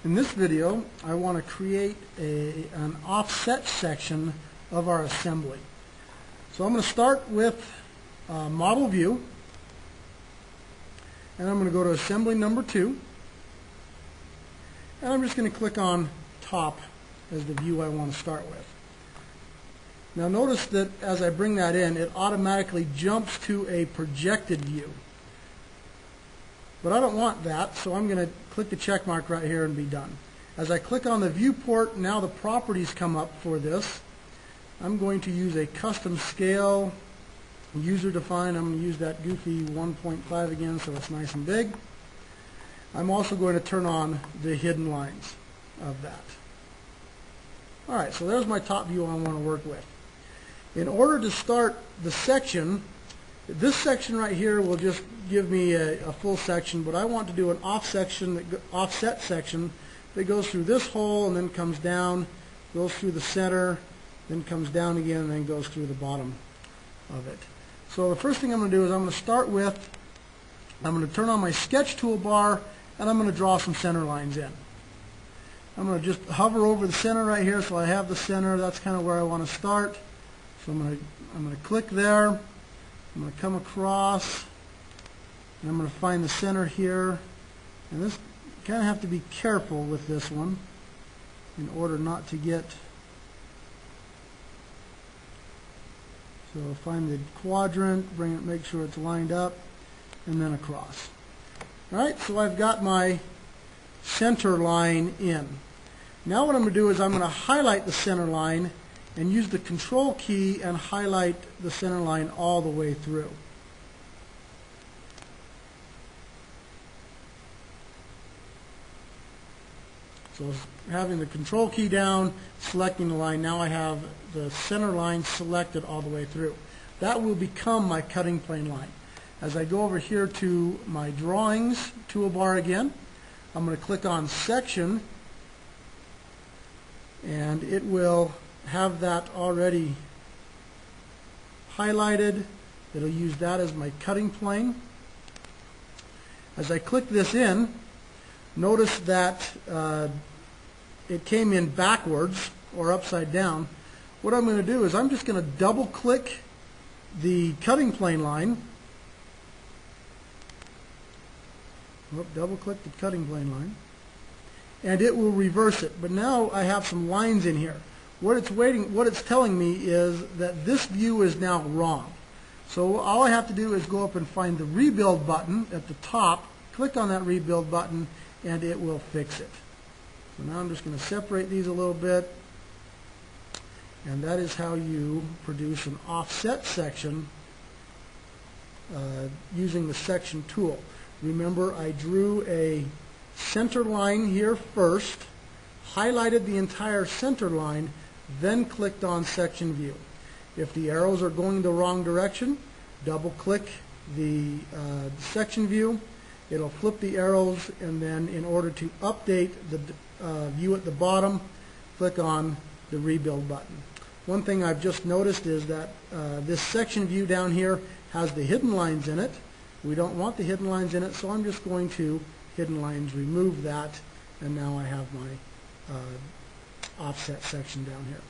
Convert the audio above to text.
In this video, I want to create an offset section of our assembly. So I'm going to start with Model View, and I'm going to go to Assembly number 2, and I'm just going to click on Top as the view I want to start with. Now notice that as I bring that in, it automatically jumps to a projected view. But I don't want that, so I'm going to click the check mark right here and be done. As I click on the viewport, now the properties come up for this. I'm going to use a custom scale, user defined. I'm going to use that goofy 1.5 again so it's nice and big. I'm also going to turn on the hidden lines of that. Alright, so there's my top view I want to work with. In order to start the section, this section right here will just give me a full section, but I want to do an offset section that goes through this hole and then comes down, goes through the center, then comes down again, and then goes through the bottom of it. So the first thing I'm going to do is I'm going to start with, I'm going to turn on my sketch toolbar, and I'm going to draw some center lines in. I'm going to just hover over the center right here, so I have the center. That's kind of where I want to start. So I'm going to click there. I'm going to come across, and I'm going to find the center here. And this, you kind of have to be careful with this one in order not to get. So find the quadrant, bring it, make sure it's lined up, and then across. All right, so I've got my center line in. Now what I'm going to do is I'm going to highlight the center line and use the Control key and highlight the center line all the way through. So having the Control key down, selecting the line, now I have the center line selected all the way through. That will become my cutting plane line. As I go over here to my Drawings toolbar again, I'm going to click on Section, and it will have that already highlighted. It'll use that as my cutting plane. As I click this in, notice that it came in backwards or upside down. What I'm going to do is I'm just going to double click the cutting plane line. Double click the cutting plane line, and it will reverse it. But now I have some lines in here. What it's telling me is that this view is now wrong. So all I have to do is go up and find the rebuild button at the top, click on that rebuild button, and it will fix it. So now I'm just going to separate these a little bit, and that is how you produce an offset section using the section tool. Remember, I drew a center line here first, highlighted the entire center line, then clicked on section view. If the arrows are going the wrong direction, double click the section view. It'll flip the arrows, and then in order to update the view at the bottom, click on the rebuild button. One thing I've just noticed is that this section view down here has the hidden lines in it. We don't want the hidden lines in it, so I'm just going to hidden lines, remove that, and now I have my offset section down here.